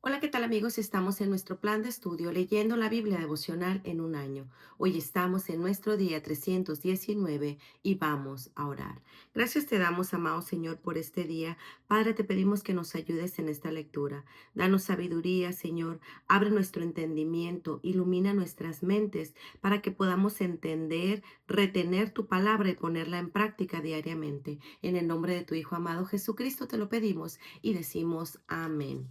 Hola, ¿qué tal amigos? Estamos en nuestro plan de estudio leyendo la Biblia devocional en un año. Hoy estamos en nuestro día 319 y vamos a orar. Gracias te damos, amado Señor, por este día. Padre, te pedimos que nos ayudes en esta lectura. Danos sabiduría, Señor. Abre nuestro entendimiento, ilumina nuestras mentes para que podamos entender, retener tu palabra y ponerla en práctica diariamente. En el nombre de tu Hijo amado Jesucristo te lo pedimos y decimos amén.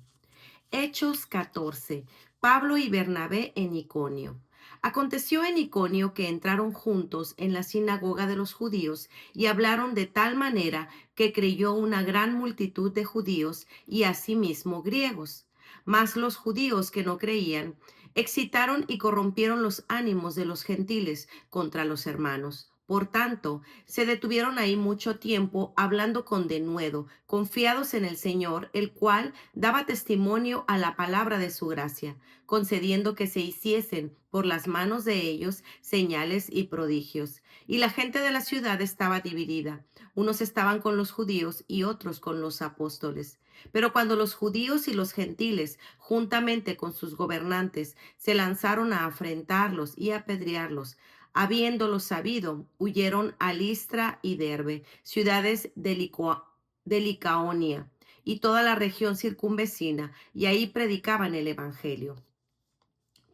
Hechos 14. Pablo y Bernabé en Iconio. Aconteció en Iconio que entraron juntos en la sinagoga de los judíos y hablaron de tal manera que creyó una gran multitud de judíos y asimismo griegos. Mas los judíos que no creían excitaron y corrompieron los ánimos de los gentiles contra los hermanos. Por tanto, se detuvieron ahí mucho tiempo hablando con denuedo, confiados en el Señor, el cual daba testimonio a la palabra de su gracia, concediendo que se hiciesen por las manos de ellos señales y prodigios. Y la gente de la ciudad estaba dividida. Unos estaban con los judíos y otros con los apóstoles. Pero cuando los judíos y los gentiles, juntamente con sus gobernantes, se lanzaron a afrentarlos y apedrearlos, habiéndolo sabido, huyeron a Listra y Derbe, ciudades de Licaonia y toda la región circunvecina, y ahí predicaban el Evangelio.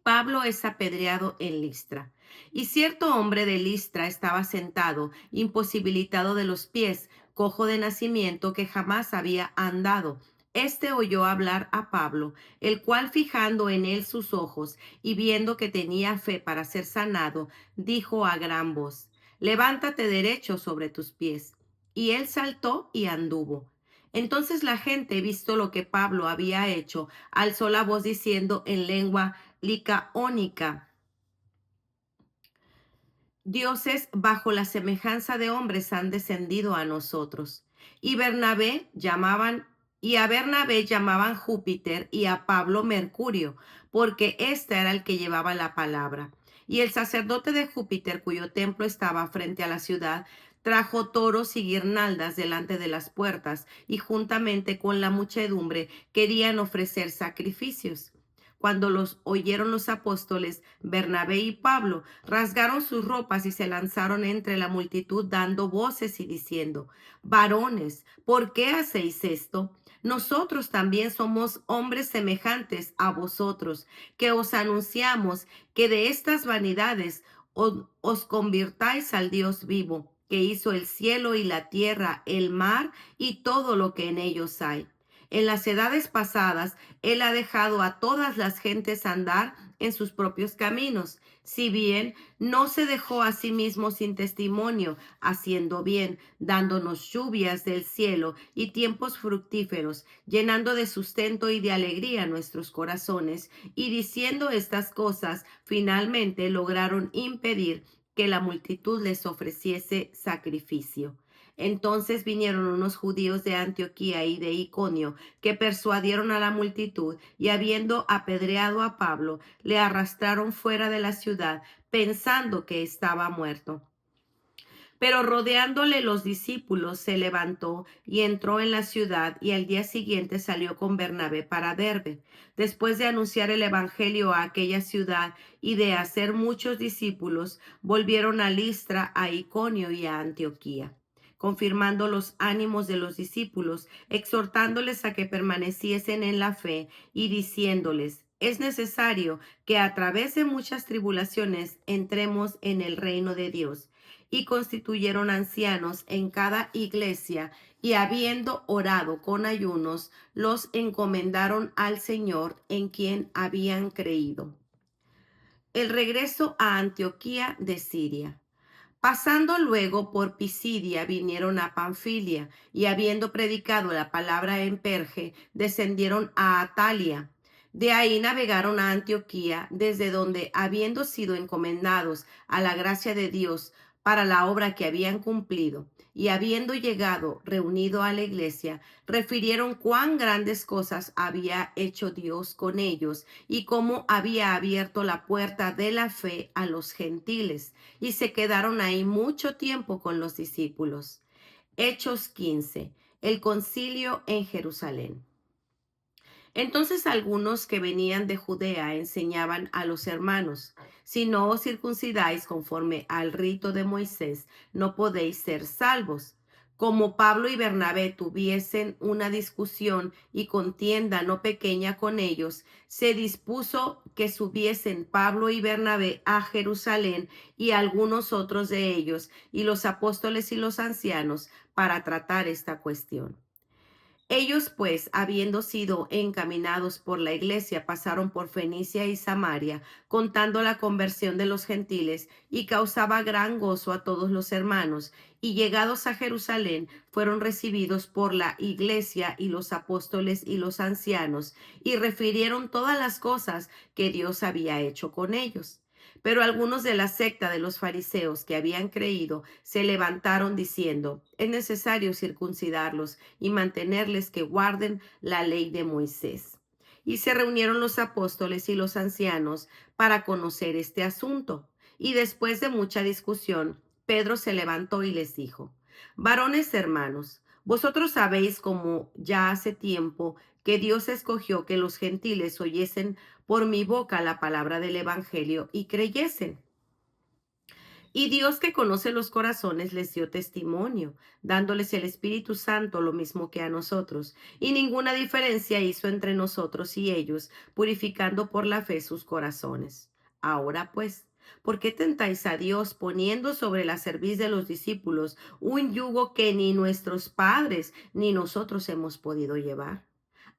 Pablo es apedreado en Listra. Y cierto hombre de Listra estaba sentado, imposibilitado de los pies, cojo de nacimiento, que jamás había andado. Este oyó hablar a Pablo, el cual, fijando en él sus ojos y viendo que tenía fe para ser sanado, dijo a gran voz: Levántate derecho sobre tus pies. Y él saltó y anduvo. Entonces la gente, visto lo que Pablo había hecho, alzó la voz diciendo en lengua licaónica: Dioses bajo la semejanza de hombres han descendido a nosotros. Y Bernabé llamaban, y a Bernabé llamaban Júpiter y a Pablo Mercurio, porque éste era el que llevaba la palabra. Y el sacerdote de Júpiter, cuyo templo estaba frente a la ciudad, trajo toros y guirnaldas delante de las puertas, y juntamente con la muchedumbre querían ofrecer sacrificios. Cuando los oyeron los apóstoles, Bernabé y Pablo rasgaron sus ropas y se lanzaron entre la multitud dando voces y diciendo: Varones, ¿por qué hacéis esto? Nosotros también somos hombres semejantes a vosotros, que os anunciamos que de estas vanidades os convirtáis al Dios vivo, que hizo el cielo y la tierra, el mar y todo lo que en ellos hay. En las edades pasadas, Él ha dejado a todas las gentes andar en sus propios caminos, si bien no se dejó a sí mismo sin testimonio, haciendo bien, dándonos lluvias del cielo y tiempos fructíferos, llenando de sustento y de alegría nuestros corazones, y diciendo estas cosas, finalmente lograron impedir que la multitud les ofreciese sacrificio. Entonces vinieron unos judíos de Antioquía y de Iconio, que persuadieron a la multitud, y habiendo apedreado a Pablo, le arrastraron fuera de la ciudad, pensando que estaba muerto. Pero rodeándole los discípulos, se levantó y entró en la ciudad, y al día siguiente salió con Bernabé para Derbe. Después de anunciar el evangelio a aquella ciudad y de hacer muchos discípulos, volvieron a Listra, a Iconio y a Antioquía, confirmando los ánimos de los discípulos, exhortándoles a que permaneciesen en la fe y diciéndoles: es necesario que a través de muchas tribulaciones entremos en el reino de Dios. Y constituyeron ancianos en cada iglesia, y habiendo orado con ayunos, los encomendaron al Señor en quien habían creído. El regreso a Antioquía de Siria. Pasando luego por Pisidia, vinieron a Panfilia, y habiendo predicado la palabra en Perge, descendieron a Atalia. De ahí navegaron a Antioquía, desde donde, habiendo sido encomendados a la gracia de Dios para la obra que habían cumplido, y habiendo llegado reunido a la iglesia, refirieron cuán grandes cosas había hecho Dios con ellos, y cómo había abierto la puerta de la fe a los gentiles, y se quedaron ahí mucho tiempo con los discípulos. Hechos 15. El concilio en Jerusalén. Entonces algunos que venían de Judea enseñaban a los hermanos, si no os circuncidáis conforme al rito de Moisés, no podéis ser salvos. Como Pablo y Bernabé tuviesen una discusión y contienda no pequeña con ellos, se dispuso que subiesen Pablo y Bernabé a Jerusalén y algunos otros de ellos, y los apóstoles y los ancianos, para tratar esta cuestión. Ellos pues, habiendo sido encaminados por la iglesia, pasaron por Fenicia y Samaria, contando la conversión de los gentiles, y causaba gran gozo a todos los hermanos. Y llegados a Jerusalén, fueron recibidos por la iglesia y los apóstoles y los ancianos, y refirieron todas las cosas que Dios había hecho con ellos. Pero algunos de la secta de los fariseos que habían creído se levantaron diciendo: es necesario circuncidarlos y mantenerles que guarden la ley de Moisés. Y se reunieron los apóstoles y los ancianos para conocer este asunto. Y después de mucha discusión, Pedro se levantó y les dijo: varones hermanos, vosotros sabéis como ya hace tiempo que Dios escogió que los gentiles oyesen por mi boca la palabra del Evangelio y creyesen. Y Dios, que conoce los corazones, les dio testimonio, dándoles el Espíritu Santo lo mismo que a nosotros. Y ninguna diferencia hizo entre nosotros y ellos, purificando por la fe sus corazones. Ahora pues, ¿por qué tentáis a Dios poniendo sobre la cerviz de los discípulos un yugo que ni nuestros padres ni nosotros hemos podido llevar?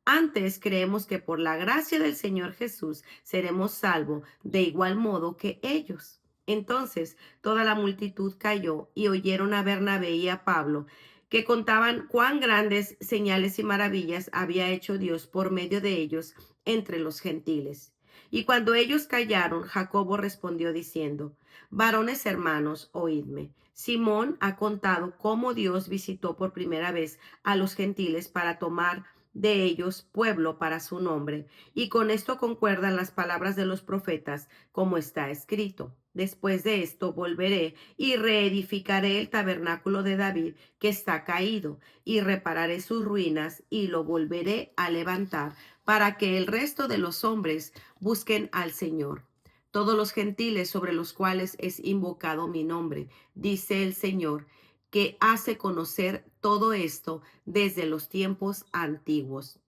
Antes creemos que por la gracia del Señor Jesús seremos salvos de igual modo que ellos. Entonces toda la multitud cayó y oyeron a Bernabé y a Pablo, que contaban cuán grandes señales y maravillas había hecho Dios por medio de ellos entre los gentiles. Y cuando ellos callaron, Jacobo respondió diciendo: varones hermanos, oídme. Simón ha contado cómo Dios visitó por primera vez a los gentiles para tomar de ellos pueblo para su nombre. Y con esto concuerdan las palabras de los profetas, como está escrito: después de esto volveré y reedificaré el tabernáculo de David que está caído, y repararé sus ruinas y lo volveré a levantar, para que el resto de los hombres busquen al Señor, todos los gentiles sobre los cuales es invocado mi nombre, dice el Señor, que hace conocer todo esto desde los tiempos antiguos.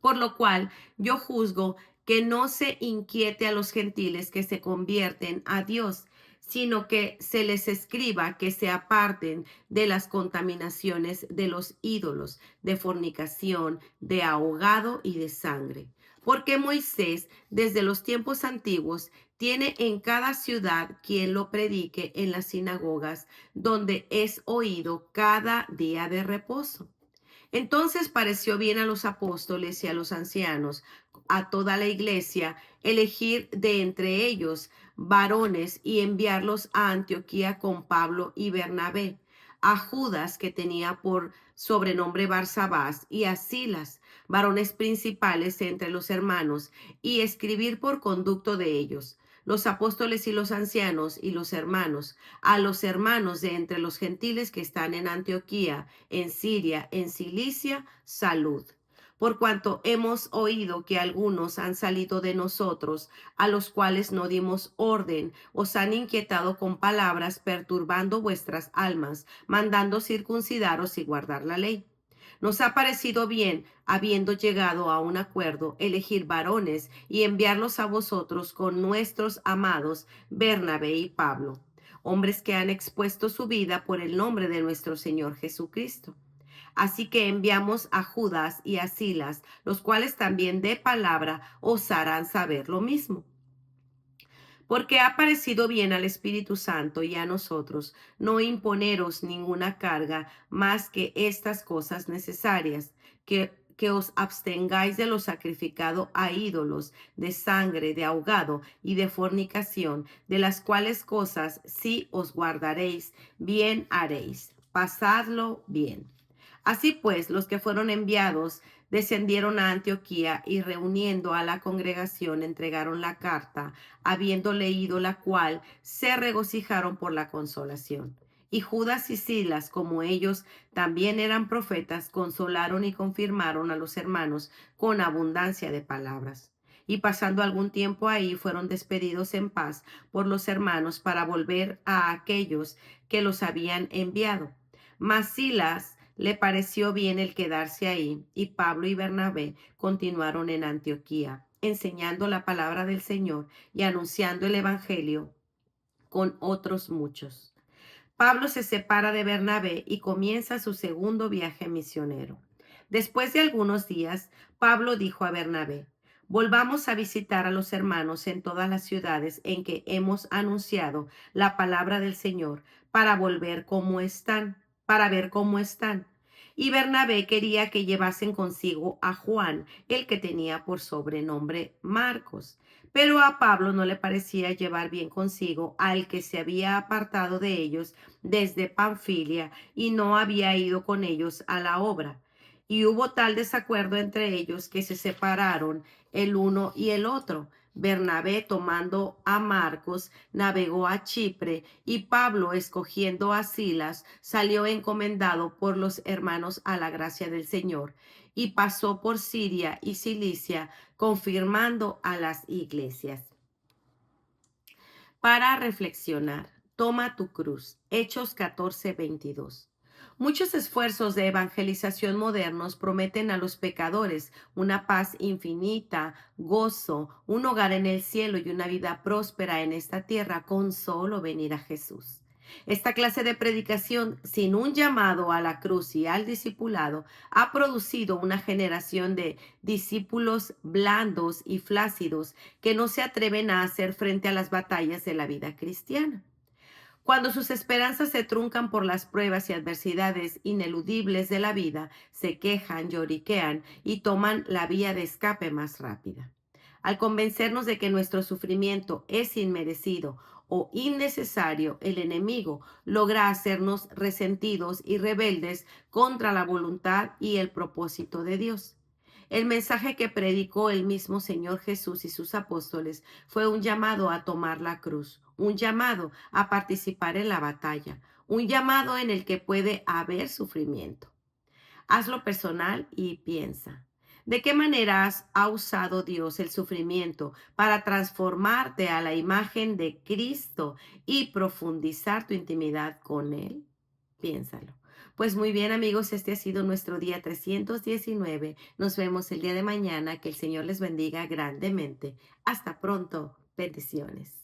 Por lo cual yo juzgo que no se inquiete a los gentiles que se convierten a Dios, sino que se les escriba que se aparten de las contaminaciones de los ídolos, de fornicación, de ahogado y de sangre. Porque Moisés, desde los tiempos antiguos, tiene en cada ciudad quien lo predique en las sinagogas, donde es oído cada día de reposo. Entonces pareció bien a los apóstoles y a los ancianos, a toda la iglesia, elegir de entre ellos varones y enviarlos a Antioquía con Pablo y Bernabé, a Judas, que tenía por sobrenombre Barsabás, y a Silas, varones principales entre los hermanos, y escribir por conducto de ellos los apóstoles y los ancianos y los hermanos, a los hermanos de entre los gentiles que están en Antioquía, en Siria, en Cilicia, salud. Por cuanto hemos oído que algunos han salido de nosotros, a los cuales no dimos orden, os han inquietado con palabras, perturbando vuestras almas, mandando circuncidaros y guardar la ley. Nos ha parecido bien, habiendo llegado a un acuerdo, elegir varones y enviarlos a vosotros con nuestros amados Bernabé y Pablo, hombres que han expuesto su vida por el nombre de nuestro Señor Jesucristo. Así que enviamos a Judas y a Silas, los cuales también de palabra os harán saber lo mismo. Porque ha parecido bien al Espíritu Santo y a nosotros no imponeros ninguna carga más que estas cosas necesarias, que os abstengáis de lo sacrificado a ídolos, de sangre, de ahogado y de fornicación, de las cuales cosas si os guardaréis, bien haréis. Pasadlo bien. Así pues, los que fueron enviados descendieron a Antioquía y reuniendo a la congregación entregaron la carta, habiendo leído la cual, se regocijaron por la consolación. Y Judas y Silas, como ellos también eran profetas, consolaron y confirmaron a los hermanos con abundancia de palabras. Y pasando algún tiempo ahí, fueron despedidos en paz por los hermanos para volver a aquellos que los habían enviado. Mas Silas le pareció bien el quedarse ahí, y Pablo y Bernabé continuaron en Antioquía, enseñando la palabra del Señor y anunciando el Evangelio con otros muchos. Pablo se separa de Bernabé y comienza su segundo viaje misionero. Después de algunos días, Pablo dijo a Bernabé: volvamos a visitar a los hermanos en todas las ciudades en que hemos anunciado la palabra del Señor para ver cómo están. Y Bernabé quería que llevasen consigo a Juan, el que tenía por sobrenombre Marcos. Pero a Pablo no le parecía llevar bien consigo al que se había apartado de ellos desde Panfilia y no había ido con ellos a la obra. Y hubo tal desacuerdo entre ellos que se separaron el uno y el otro. Bernabé, tomando a Marcos, navegó a Chipre, y Pablo, escogiendo a Silas, salió encomendado por los hermanos a la gracia del Señor, y pasó por Siria y Cilicia, confirmando a las iglesias. Para reflexionar, toma tu cruz. Hechos 14:22. Muchos esfuerzos de evangelización modernos prometen a los pecadores una paz infinita, gozo, un hogar en el cielo y una vida próspera en esta tierra con solo venir a Jesús. Esta clase de predicación, sin un llamado a la cruz y al discipulado, ha producido una generación de discípulos blandos y flácidos que no se atreven a hacer frente a las batallas de la vida cristiana. Cuando sus esperanzas se truncan por las pruebas y adversidades ineludibles de la vida, se quejan, lloriquean y toman la vía de escape más rápida. Al convencernos de que nuestro sufrimiento es inmerecido o innecesario, el enemigo logra hacernos resentidos y rebeldes contra la voluntad y el propósito de Dios. El mensaje que predicó el mismo Señor Jesús y sus apóstoles fue un llamado a tomar la cruz, un llamado a participar en la batalla, un llamado en el que puede haber sufrimiento. Hazlo personal y piensa: ¿de qué maneras ha usado Dios el sufrimiento para transformarte a la imagen de Cristo y profundizar tu intimidad con Él? Piénsalo. Pues muy bien, amigos, este ha sido nuestro día 319. Nos vemos el día de mañana. Que el Señor les bendiga grandemente. Hasta pronto. Bendiciones.